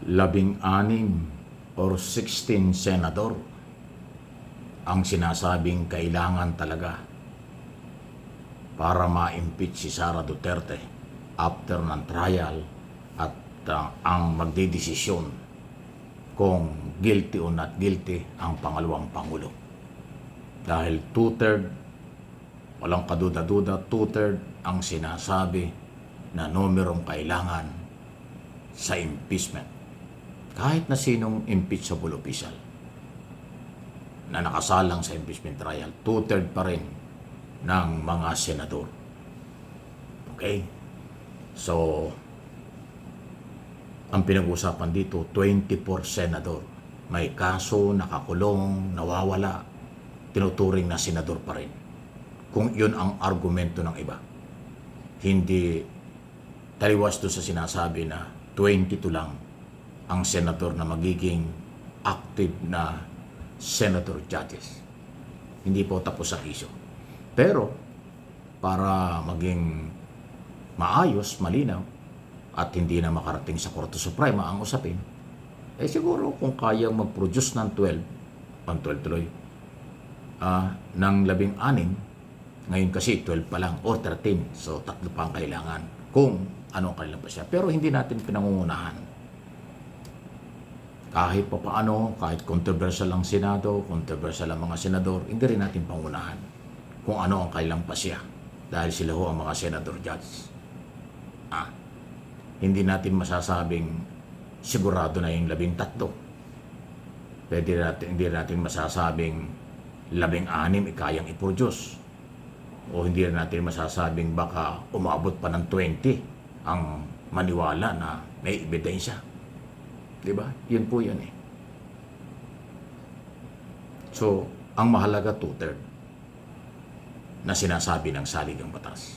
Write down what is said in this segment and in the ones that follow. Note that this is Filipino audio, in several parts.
16 or 16 senador ang sinasabing kailangan talaga para ma-impeach si Sara Duterte after ng trial at ang magdedesisyon kung guilty o not guilty ang pangalawang Pangulo. Dahil two-third, walang kaduda-duda, two-third ang sinasabi na numerong kailangan sa impeachment. Kahit na sinong impeachable official na nakasalang sa impeachment trial, two-third pa rin ng mga senador. Okay? So, ang pinag-usapan dito, 24 senador. May kaso, nakakulong, nawawala, tinuturing na senador pa rin. Kung yun ang argumento ng iba. Hindi taliwas doon sa sinasabi na 22 lang ang senador na magiging active na senator judges. Hindi po tapos ang issue. Pero, para maging maayos, malinaw, at hindi na makarating sa Korte Suprema ang usapin, siguro kung kayang mag-produce ng 12 tuloy, ng 16, ngayon kasi 12 pa lang, o 13, so 3 pa ang kailangan, kung anong kailan pa siya. Pero hindi natin pinangungunahan. Kahit pa paano, kahit controversial ang Senado, controversial ang mga senador, hindi rin natin pangunahan kung ano ang kailang pa siya. Dahil sila ho ang mga senador judge. Hindi natin masasabing sigurado na yung 13. Hindi natin masasabing 16 kayang i-produce. O hindi natin masasabing baka umabot pa ng 20 ang maniwala na may ebidensya. Diba? Yun po yun eh. So, ang mahalaga two-third na sinasabi ng saligang batas.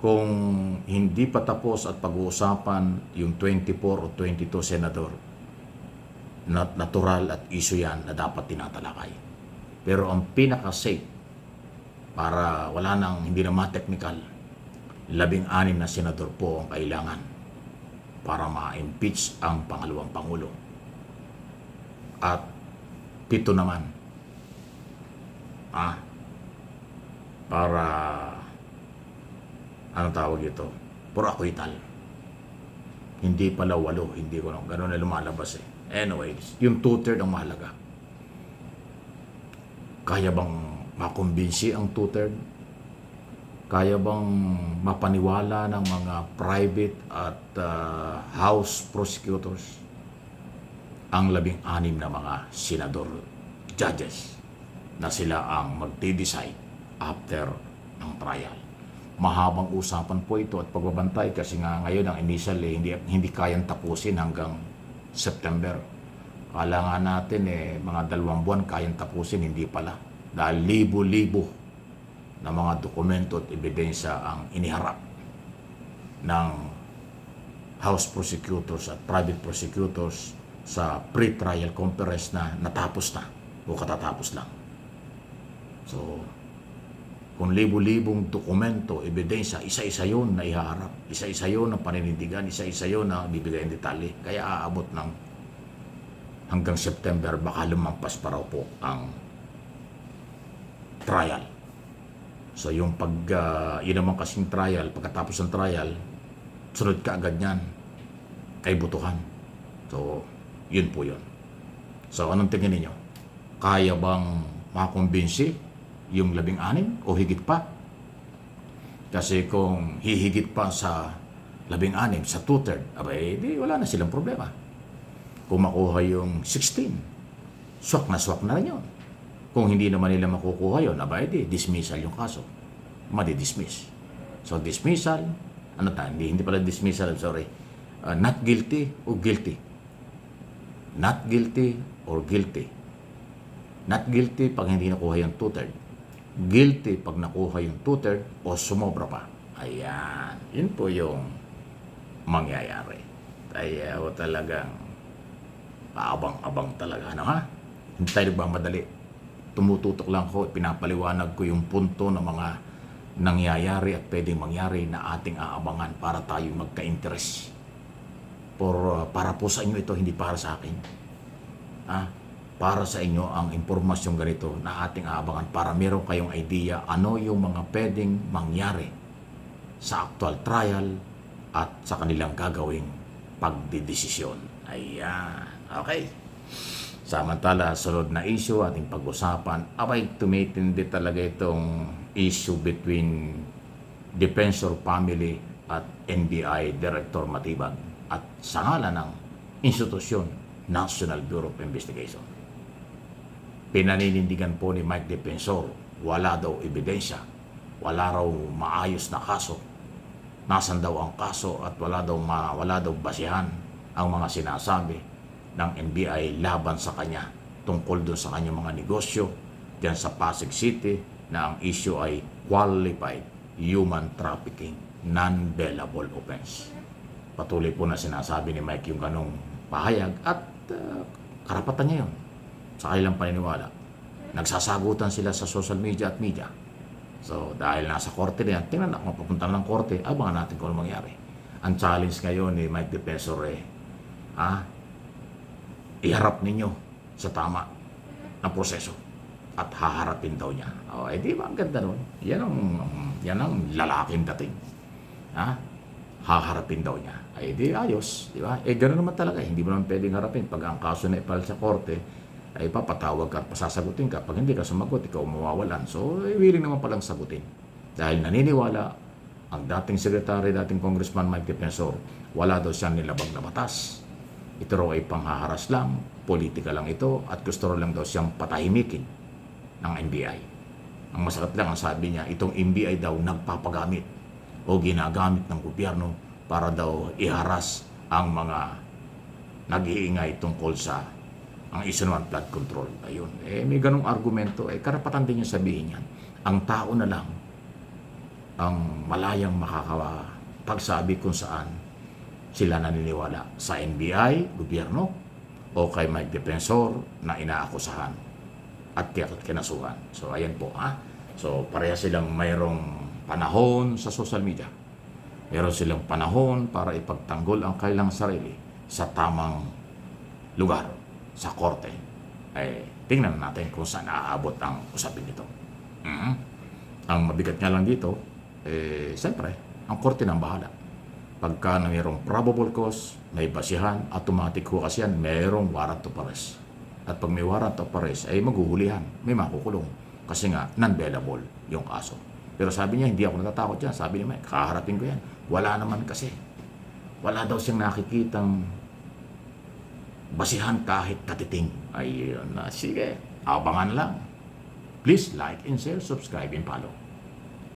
Kung hindi pa tapos at pag-uusapan yung 24 o 22 senador, natural at issue yan na dapat tinatalakay. Pero ang pinaka-safe, para wala nang hindi na ma-technical, 16 na senador po ang kailangan para ma-impeach ang pangalawang Pangulo. At 7 naman para ano tawag ito? For acquittal. Hindi pala 8, hindi ko lang. Ganun na lumalabas eh. Anyways, yung two-third ang mahalaga. Kaya bang makumbinsi ang two-third? Kaya bang mapaniwala ng mga private at house prosecutors ang 16 na mga senador judges na sila ang magde-decide after ng trial? Mahabang usapan po ito at pagbabantay kasi nga ngayon ang initial hindi kayang tapusin hanggang September. Kala nga natin mga 2 buwan kayang tapusin, hindi pala. Dahil libo-libo na mga dokumento at ebidensya ang iniharap ng house prosecutors at private prosecutors sa pre-trial conference na natapos na o katatapos lang. So, kung libo-libong dokumento, ebidensya, isa-isa yun na ihaharap. Isa-isa yun na paninindigan, isa-isa yun na bibigay ng detalye. Kaya aabot ng hanggang September, baka lumampas pa raw po ang trial. So yung yun naman kasing trial, pagkatapos ng trial, sunod ka agad yan kay butuhan. So, yun po yun. So, anong tingin ninyo? Kaya bang makumbinsi yung 16 o higit pa? Kasi kung hihigit pa sa 16, sa two-third, di wala na silang problema. Kung makuha yung 16, swak na rin yun. Kung hindi naman nila makukuha yun, di dismissal yung kaso. Madi-dismiss. So dismissal, hindi pala dismissal, I'm sorry. Not guilty o guilty. Not guilty or guilty. Not guilty pag hindi nakuha yung two-third. Guilty pag nakuha yung two-third o sumobra pa. Ayan. Yun po yung mangyayari. Kaya talagang paabang-abang talaga. Ano ha? Hindi tayo nagmamadali. Tumututok lang ko, pinapaliwanag ko yung punto ng mga nangyayari at pwedeng mangyari na ating aabangan para tayo magka-interest. para po sa inyo ito, hindi para sa akin. Para sa inyo ang impormasyong ganito na ating aabangan para meron kayong idea ano yung mga pwedeng mangyari sa actual trial at sa kanilang gagawing pagdidesisyon. Ayan. Okay. Samantala, sunod na issue ating pag-usapan, abay tumitindi talaga itong issue between Defensor Family at NBI Director Matibag at sa ngalan ng institusyon National Bureau of Investigation. Pinaninindigan po ni Mike Defensor, wala daw ebidensya, wala raw maayos na kaso, nasan daw ang kaso at wala daw basihan ang mga sinasabi ng NBI laban sa kanya tungkol doon sa kanyang mga negosyo diyan sa Pasig City na ang issue ay qualified human trafficking, non-bailable offense. Patuloy po na sinasabi ni Mike yung ganong pahayag at karapatan niya yun sa kanilang paniniwala. Nagsasagutan sila sa social media at media. So dahil nasa korte na yan, tingnan na kung papunta ng korte, abangan natin kung ano mangyari. Ang challenge ngayon ni Mike Defensor iharap ninyo sa tama na proseso at haharapin daw niya. Di ba ang ganda nun? Yan ang lalaking dating. Haharapin daw niya. Di ayos, di ba? Gano'n naman talaga. Hindi mo naman pwedeng harapin. Pag ang kaso na ipal sa korte, ay papatawag ka at pasasagutin ka. Pag hindi ka sumagot, ikaw mawawalan. So, willing naman palang sagutin. Dahil naniniwala ang dating sekretary, dating congressman Mike Defensor, wala daw siyang nilabag na batas. Ito raw ay panghaharas lang, politika lang ito, at gusto lang daw siyang patahimikin ng NBI. Ang masakit lang, ang sabi niya, itong NBI daw nagpapagamit o ginagamit ng gobyerno para daw iharas ang mga nag-iingay tungkol sa ang isa naman flood control. Ayun. May ganong argumento. Karapatan din niya sabihin yan. Ang tao na lang ang malayang makakapagsabi kung saan sila naniniwala sa NBI, gobyerno, o kay Mike Defensor na inaakusahan at kinasuhan. So, ayan po. So, pareha silang mayroong panahon sa social media. Meron silang panahon para ipagtanggol ang kailang sarili sa tamang lugar, sa korte. Tingnan natin kung saan aabot ang usapin nito. Ang mabigat nga lang dito, siyempre, ang korte nang bahala. Pagka mayroong probable cause, may basihan, automatic ho kasi yan, mayroong warrant of arrest. At pag may warrant of arrest, ay maghuhulihan, may makukulong. Kasi nga, non-bailable yung kaso. Pero sabi niya, hindi ako natatakot dyan. Sabi niya, kaharapin ko yan. Wala naman kasi. Wala daw siyang nakikitang basihan kahit katiting. Ayun na, sige. Abangan lang. Please like and share, subscribe and follow.